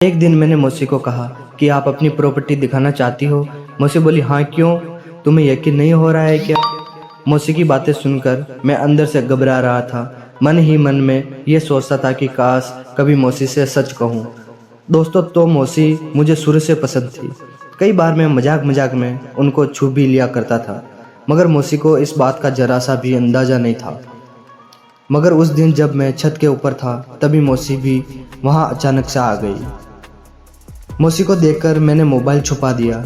एक दिन मैंने मौसी को कहा कि आप अपनी प्रॉपर्टी दिखाना चाहती हो। मौसी बोली, हाँ क्यों, तुम्हें यकीन नहीं हो रहा है क्या? मौसी की बातें सुनकर मैं अंदर से घबरा रहा था। मन ही मन में ये सोचता था कि काश कभी मौसी से सच कहूँ। दोस्तों, तो मौसी मुझे शुरू से पसंद थी। कई बार मैं मजाक मजाक में उनको छू भी लिया करता था, मगर मौसी को इस बात का जरा सा भी अंदाजा नहीं था। मगर उस दिन जब मैं छत के ऊपर था, तभी मौसी भी वहाँ अचानक से आ गई। मौसी को देखकर मैंने मोबाइल छुपा दिया।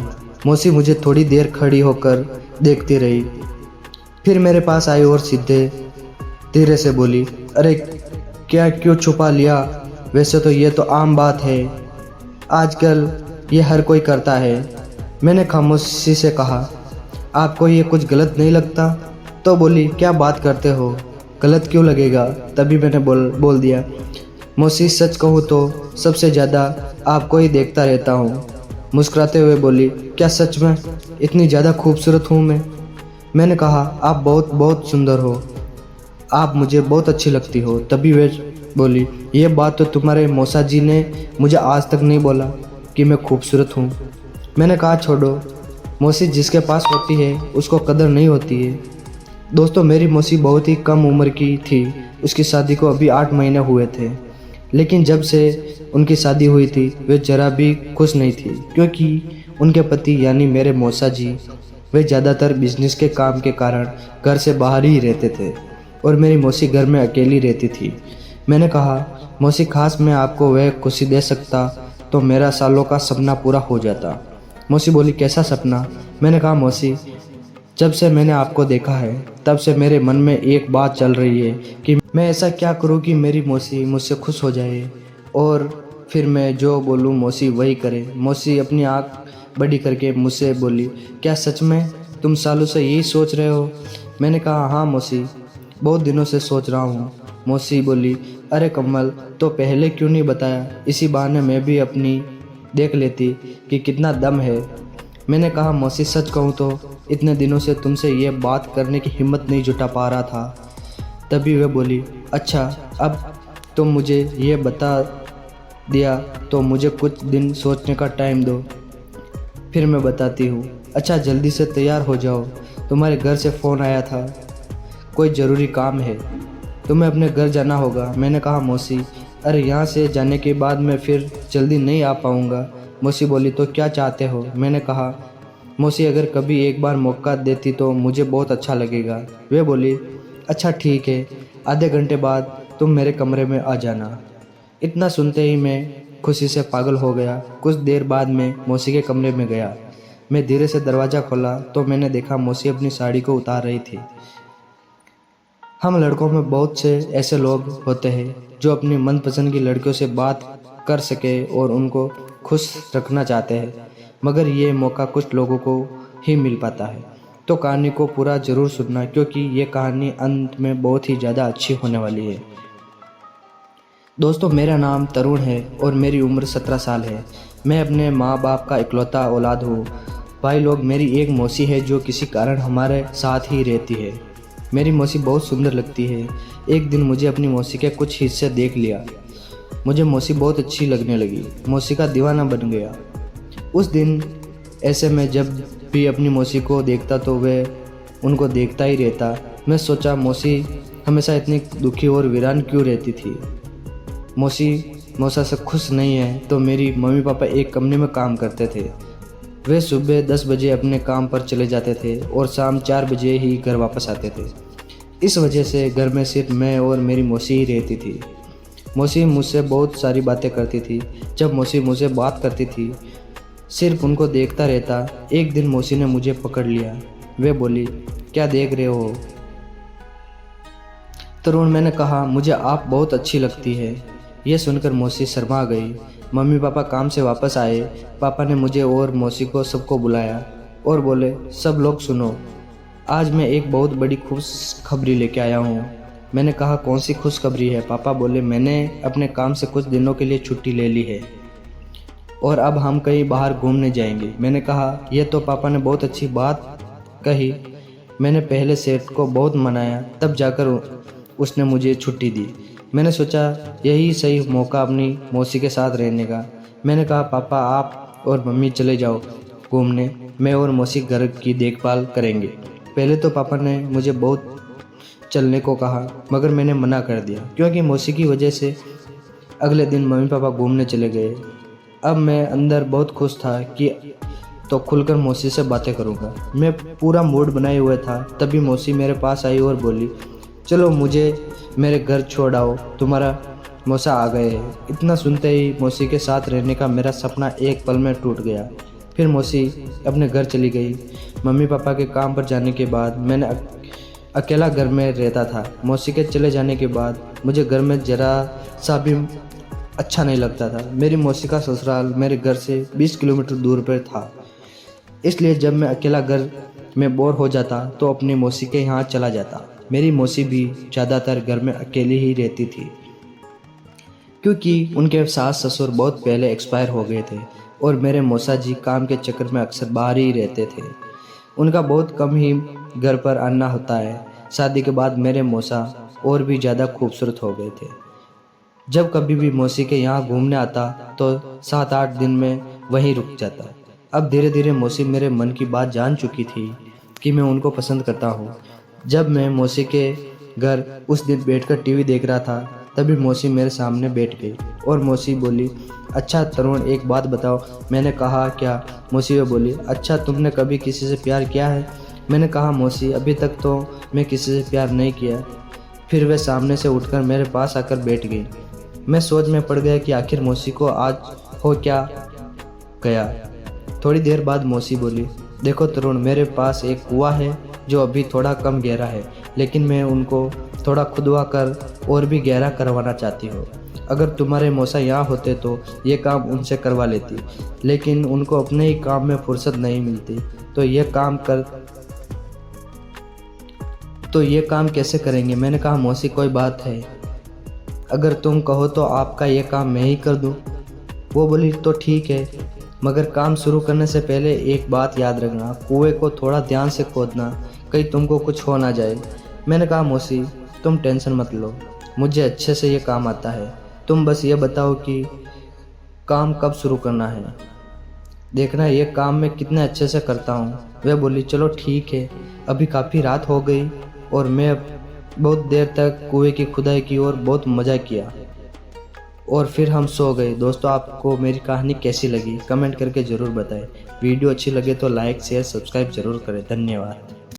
मौसी मुझे थोड़ी देर खड़ी होकर देखती रही, फिर मेरे पास आई और सीधे धीरे से बोली, अरे क्या, क्यों छुपा लिया? वैसे तो ये तो आम बात है, आजकल ये हर कोई करता है। मैंने खामोशी से कहा, आपको ये कुछ गलत नहीं लगता? तो बोली, क्या बात करते हो, गलत क्यों लगेगा? तभी मैंने बोल दिया, मौसी सच कहूँ तो सबसे ज़्यादा आपको ही देखता रहता हूँ। मुस्कुराते हुए बोली, क्या सच में इतनी ज़्यादा खूबसूरत हूँ मैं? मैंने कहा, आप बहुत बहुत सुंदर हो, आप मुझे बहुत अच्छी लगती हो। तभी वे बोली, ये बात तो तुम्हारे मौसा जी ने मुझे आज तक नहीं बोला कि मैं खूबसूरत हूँ। मैंने कहा, छोड़ो, मौसी जिसके पास होती है उसको कदर नहीं होती है। दोस्तों, मेरी मौसी बहुत ही कम उम्र की थी। उसकी शादी को अभी 8 महीने हुए थे, लेकिन जब से उनकी शादी हुई थी वे जरा भी खुश नहीं थी, क्योंकि उनके पति यानी मेरे मौसा जी वे ज़्यादातर बिजनेस के काम के कारण घर से बाहर ही रहते थे और मेरी मौसी घर में अकेली रहती थी। मैंने कहा, मौसी खास मैं आपको वह खुशी दे सकता तो मेरा सालों का सपना पूरा हो जाता। मौसी बोली, कैसा सपना? मैंने कहा, मौसी जब से मैंने आपको देखा है तब से मेरे मन में एक बात चल रही है कि मैं ऐसा क्या करूं कि मेरी मौसी मुझसे खुश हो जाए और फिर मैं जो बोलूं मौसी वही करे। मौसी अपनी आँख बड़ी करके मुझसे बोली, क्या सच में तुम सालों से यही सोच रहे हो? मैंने कहा, हाँ मौसी, बहुत दिनों से सोच रहा हूँ। मौसी बोली, अरे कमल, तो पहले क्यों नहीं बताया? इसी बहाने मैं भी अपनी देख लेती कि कितना दम है। मैंने कहा, मौसी सच कहूँ तो इतने दिनों से तुमसे ये बात करने की हिम्मत नहीं जुटा पा रहा था। तभी वह बोली, अच्छा, अब तुम मुझे ये बता दिया तो मुझे कुछ दिन सोचने का टाइम दो, फिर मैं बताती हूँ। अच्छा, जल्दी से तैयार हो जाओ, तुम्हारे घर से फ़ोन आया था, कोई ज़रूरी काम है, तुम्हें अपने घर जाना होगा। मैंने कहा, मौसी अरे यहाँ से जाने के बाद मैं फिर जल्दी नहीं आ पाऊँगा। मौसी बोली, तो क्या चाहते हो? मैंने कहा, मौसी अगर कभी एक बार मौका देती तो मुझे बहुत अच्छा लगेगा। वे बोली, अच्छा ठीक है, आधे घंटे बाद तुम मेरे कमरे में आ जाना। इतना सुनते ही मैं खुशी से पागल हो गया। कुछ देर बाद मैं मौसी के कमरे में गया। मैं धीरे से दरवाज़ा खोला तो मैंने देखा मौसी अपनी साड़ी को उतार रही थी। हम लड़कों में बहुत से ऐसे लोग होते हैं जो अपनी मनपसंद की लड़कियों से बात कर सके और उनको खुश रखना चाहते हैं, मगर ये मौका कुछ लोगों को ही मिल पाता है। तो कहानी को पूरा ज़रूर सुनना, क्योंकि ये कहानी अंत में बहुत ही ज़्यादा अच्छी होने वाली है। दोस्तों, मेरा नाम तरुण है और मेरी उम्र 17 साल है। मैं अपने माँ बाप का इकलौता औलाद हूँ। भाई लोग, मेरी एक मौसी है जो किसी कारण हमारे साथ ही रहती है। मेरी मौसी बहुत सुंदर लगती है। एक दिन मुझे अपनी मौसी के कुछ हिस्से देख लिया। मुझे मौसी बहुत अच्छी लगने लगी। मौसी का दीवाना बन गया। उस दिन ऐसे में जब भी अपनी मौसी को देखता तो वह उनको देखता ही रहता। मैं सोचा, मौसी हमेशा इतनी दुखी और वीरान क्यों रहती थी? मौसा से खुश नहीं है। तो मेरी मम्मी पापा एक कंपनी में काम करते थे। वे सुबह 10 बजे अपने काम पर चले जाते थे और शाम 4 बजे ही घर वापस आते थे। इस वजह से घर में सिर्फ मैं और मेरी मौसी ही रहती थी। मौसी मुझसे बहुत सारी बातें करती थी। जब मौसी मुझसे बात करती थी, सिर्फ उनको देखता रहता। एक दिन मौसी ने मुझे पकड़ लिया। वे बोली, क्या देख रहे हो तरुण? मैंने कहा, मुझे आप बहुत अच्छी लगती है। यह सुनकर मौसी शर्मा गई। मम्मी पापा काम से वापस आए। पापा ने मुझे और मौसी को सबको बुलाया और बोले, सब लोग सुनो, आज मैं एक बहुत बड़ी खुशखबरी लेके आया हूँ। मैंने कहा, कौन सी खुशखबरी है? पापा बोले, मैंने अपने काम से कुछ दिनों के लिए छुट्टी ले ली है और अब हम कहीं बाहर घूमने जाएंगे। मैंने कहा, यह तो पापा ने बहुत अच्छी बात कही। मैंने पहले सेठ को बहुत मनाया, तब जाकर उसने मुझे छुट्टी दी। मैंने सोचा यही सही मौका अपनी मौसी के साथ रहने का। मैंने कहा पापा आप और मम्मी चले जाओ घूमने, मैं और मौसी घर की देखभाल करेंगे। पहले तो पापा ने मुझे बहुत चलने को कहा मगर मैंने मना कर दिया क्योंकि मौसी की वजह से अगले दिन मम्मी पापा घूमने चले गए। अब मैं अंदर बहुत खुश था कि तो खुलकर मौसी से बातें करूँगा। मैं पूरा मूड बनाए हुए था, तभी मौसी मेरे पास आई और बोली चलो मुझे मेरे घर छोड़ आओ, तुम्हारा मौसा आ गए हैं। इतना सुनते ही मौसी के साथ रहने का मेरा सपना एक पल में टूट गया। फिर मौसी अपने घर चली गई। मम्मी पापा के काम पर जाने के बाद मैंने अकेला घर में रहता था। मौसी के चले जाने के बाद मुझे घर में ज़रा सा भी अच्छा नहीं लगता था। मेरी मौसी का ससुराल मेरे घर से 20 किलोमीटर दूर पर था, इसलिए जब मैं अकेला घर में बोर हो जाता तो अपनी मौसी के यहाँ चला जाता। मेरी मौसी भी ज़्यादातर घर में अकेली ही रहती थी क्योंकि उनके सास ससुर बहुत पहले एक्सपायर हो गए थे और मेरे मौसा जी काम के चक्कर में अक्सर बाहर ही रहते थे। उनका बहुत कम ही घर पर आना होता है। शादी के बाद मेरे मौसा और भी ज़्यादा खूबसूरत हो गए थे। जब कभी भी मौसी के यहाँ घूमने आता तो 7-8 दिन में वहीं रुक जाता। अब धीरे धीरे मौसी मेरे मन की बात जान चुकी थी कि मैं उनको पसंद करता हूँ। जब मैं मौसी के घर उस दिन बैठकर टीवी देख रहा था तभी मौसी मेरे सामने बैठ गई और मौसी बोली अच्छा तरुण एक बात बताओ। मैंने कहा क्या? मौसी वो बोली अच्छा तुमने कभी किसी से प्यार किया है? मैंने कहा मौसी अभी तक तो मैं किसी से प्यार नहीं किया। फिर वे सामने से उठकर मेरे पास आकर बैठ गई। मैं सोच में पड़ गया कि आखिर मौसी को आज हो क्या गया। थोड़ी देर बाद मौसी बोली देखो तरुण मेरे पास एक कुआं है जो अभी थोड़ा कम गहरा है, लेकिन मैं उनको थोड़ा खुदवा कर और भी गहरा करवाना चाहती हूँ। अगर तुम्हारे मौसा यहाँ होते तो ये काम उनसे करवा लेती, लेकिन उनको अपने ही काम में फुर्सत नहीं मिलती तो ये काम कैसे करेंगे। मैंने कहा मौसी कोई बात है, अगर तुम कहो तो आपका ये काम मैं ही कर दूँ। वो बोली तो ठीक है, मगर काम शुरू करने से पहले एक बात याद रखना, कुएं को थोड़ा ध्यान से खोदना, कहीं तुमको कुछ हो ना जाए। मैंने कहा मौसी तुम टेंशन मत लो, मुझे अच्छे से ये काम आता है, तुम बस ये बताओ कि काम कब शुरू करना है, देखना ये काम मैं कितने अच्छे से करता हूँ। वह बोली चलो ठीक है। अभी काफ़ी रात हो गई और मैं बहुत देर तक कुएं की खुदाई की और बहुत मज़ा किया और फिर हम सो गए। दोस्तों आपको मेरी कहानी कैसी लगी कमेंट करके ज़रूर बताएं। वीडियो अच्छी लगे तो लाइक शेयर सब्सक्राइब ज़रूर करें। धन्यवाद।